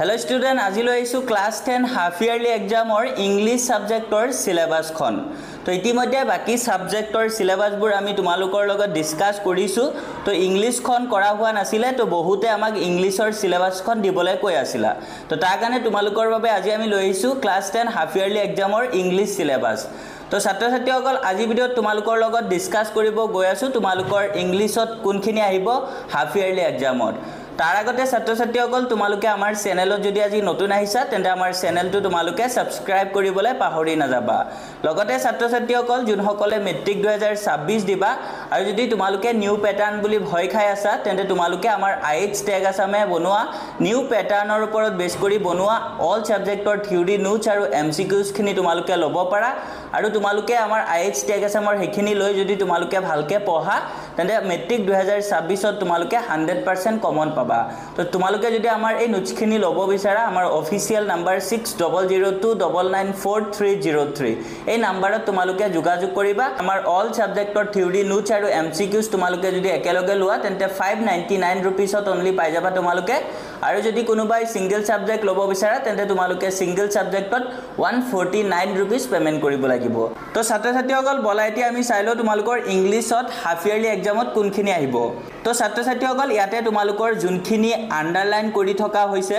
Hello student, আজিলৈ আইছো class 10 half yearly exam or English subject or syllabus খন তো ইতিমধ্যে বাকি সাবজেক্টৰ সিলেবাস বোৰ আমি তোমালোকৰ লগত ডিসকাস কৰিছো তো ইংলিশ খন কৰা হোৱা নাছিলে তো বহুতে আমাক ইংলিশৰ সিলেবাস খন দিবলৈ কৈ আছিলা তো তাৰ কাৰণে তোমালোকৰ বাবে আজি আমি লৈ আহিছো ক্লাস 10 হাফ ইয়াৰলি এক্সামৰ ইংলিশ সিলেবাস তো ছাত্ৰ ছাত্ৰীসকল আজি ভিডিঅ'ত তোমালোকৰ লগত ডিসকাস কৰিব গৈ আছো তোমালোকৰ ইংলিশত কোনখিনি আহিব হাফ ইয়াৰলি এক্সামত তাৰ আগতে ছাত্ৰ ছাত্ৰীসকল তোমালোকে আমাৰ চেনেলত যদি আজি নতুন আহিছা তেন্তে আমাৰ চেনেলটো তোমালোকে সাবস্ক্ৰাইব কৰিবলৈ পাহৰি নাযাবা লগতে ছাত্ৰ ছাত্ৰীসকল যোনসকলে মেট্ৰিক 2026 দিবা আৰু যদি তোমালোকে নিউ প্যাটাৰ্ন বুলি ভয় খাই আছা তেন্তে তোমালোকে আমাৰ আইএইচ টেগ আসামে বনোৱা নিউ প্যাটাৰ্নৰ ওপৰত বেছ কৰি বনোৱা অল সাবজেক্টৰ থিওৰি নোটছ আৰু এমসিকিউজ খিনি তোমালোকে ল'ব পাৰা আৰু তোমালোকে আমাৰ আইএইচ টেগ আসামৰ হেখিনি লৈ যদি তোমালোকে ভালকে পঢ়া তেন্তে মেট্ৰিক 2026 ত তোমালোকে 100% কমন পাবা তো তোমালোকে যদি আমাৰ এই নোটছখিনি ল'ব বিচাৰা আমাৰ অফিচিয়েল নাম্বাৰ 6002994303 এই নাম্বাৰত তোমালোকে যোগাযোগ কৰিবা আমাৰ অল সাবজেক্টৰ থিওৰি নোটছ আৰু এমসিকিউজ তোমালোকে যদি একেলগে লোৱা তেন্তে 599 रुपीसত অনলি পাই যাবা তোমালোকে আৰু যদি কোনোবাই সিঙ্গেল সাবজেক্ট ল'ব বিচাৰা তেন্তে তোমালোকে সিঙ্গেল সাবজেক্টত 149 रुपीस পেমেন্ট কৰিব লাগিব তো ছাত্ৰ ছাত্ৰীসকল বলা এতিয়া আমি চাইলো তোমালোকৰ ইংলিশত হাফ ইয়াৰলি এক্সামত কোনখিনি আহিব তো ছাত্ৰ ছাত্ৰীসকল ইয়াতে তোমালোকৰ যোনখিনি আন্ডাৰলাইন কৰি থকা হৈছে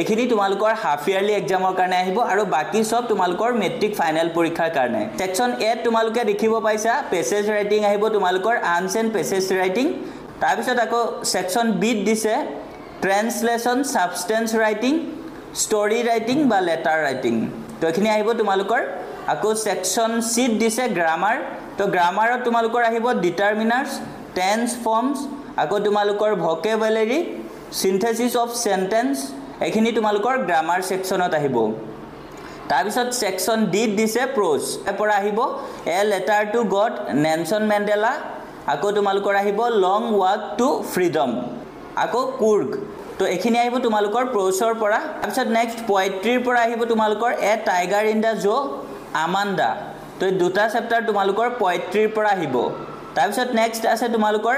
এখিনি তোমালোকৰ হাফ ইয়াৰলি এক্সামৰ কাৰণে আহিব আৰু বাকি সব তোমালোকৰ মেট্ৰিক ফাইনেল পৰীক্ষাৰ কাৰণে সেকশন এ তোমালোকে দেখিব পাইছা পেছেজ ৰাইটিং আহিব তোমালোকৰ আনসেন পেছেজ ৰাইটিং তাৰ পিছত আকৌ সেকশন বি দিছে ট্ৰান্সলেচন সাবস্টেন্স ৰাইটিং স্টোৰী ৰাইটিং বা লেটাৰ ৰাইটিং তো এখিনি আহিব তোমালোকৰ আকৌ সেকশন সি দিছে গ্ৰামাৰ তো গ্ৰামাৰত তোমালোকৰ আহিব ডিটাৰমিনাৰ্স টেন্স ফৰ্মস আকৌ তোমালোকৰ ভকেবুলাৰী সিনথেসিস অফ সেন্টেন্স এখিনি তোমালোকৰ গ্ৰামাৰ সেকশনত আহিব তাৰ পিছত সেকশন ডি দিছে প্ৰোজ এপৰা আহিব a letter to god Nelson Mandela আকৌ তোমালোকৰ আহিব লং ওয়াক টু ফ্ৰীডম আকৌ কুৰ্গ তো এখিনি আহিব তোমালোকৰ প্ৰোজৰ পৰা তাৰ পিছত নেক্সট পোয়েট্ৰিৰ পৰা আহিব তোমালোকৰ a tiger in the zoo Amanda তো এই দুটা চেপ্টাৰ তোমালোকৰ পোয়েট্ৰিৰ পৰা আহিব তাৰ পিছত নেক্সট আছে তোমালোকৰ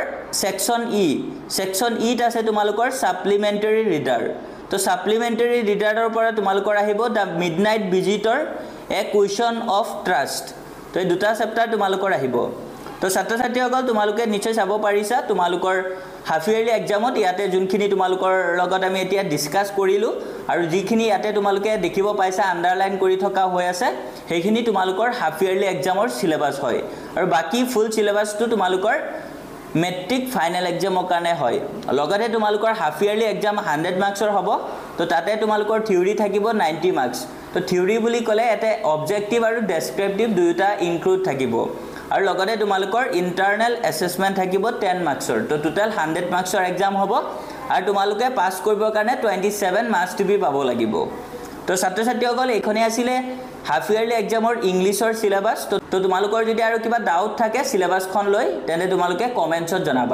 সেকশন ইত আছে তোমালোকৰ সাপ্লিমেন্টাৰী ৰিডাৰ তো সাপ্লিমেন্টাৰী ৰিডাৰৰ পৰা তোমালোকৰ আহিব the midnight visitor a question of trust তো এই দুটা চেপ্টাৰ তোমালোকৰ আহিব তো ছাত্ৰ ছাত্ৰীসকল তোমালোকে নিশ্চয় চাব পাৰিছা তোমালোকৰ হাফ ইয়াৰলি এক্সামত ইয়াতে যোনখিনি তোমালোকৰ লগত আমি এতিয়া ডিসকাস কৰিলো আৰু যিখিনি ইয়াতে তোমালোকে দেখিব পাইছা আন্ডাৰলাইন কৰি থকা হৈ আছে হেখিনি তোমালোকৰ হাফ ইয়াৰলি এক্সামৰ সিলেবাস হয় আৰু বাকি ফুল সিলেবাসটো তোমালোকৰ মেট্ৰিক ফাইনেল এক্সামৰ কাৰণে হয় লগতে তোমালোকৰ হাফ ইয়াৰলি এক্সাম 100 মাৰ্কছৰ হ'ব তো তাতে তোমালোকৰ থিওৰি থাকিব 90 মাৰ্কছ তো থিওৰি বুলি ক'লে এতে অবজেক্টিভ আৰু ডেসক্ৰিপটিভ দুটা ইনক্লুড থাকিব আৰু লগতে তোমালোকৰ ইন্টাৰনেল অ্যাসেসমেন্ট থাকিব 10 মাৰ্কছৰ তো টোটাল 100 মাৰ্কছৰ এক্সাম হ'ব আৰু তোমালোকে পাস কৰিবৰ কাৰণে 27 মাৰ্কছ টুবি পাব লাগিব তো ছাত্ৰ ছাত্ৰীসকল এইখনে আছিল হাফ ইয়াৰলি এক্সামৰ ইংলিশৰ সিলেবাস তো তোমালোকৰ যদি আৰু কিবা ডাউট থাকে সিলেবাসখন লৈ তেনে তোমালোকে কমেন্টছত জনাবা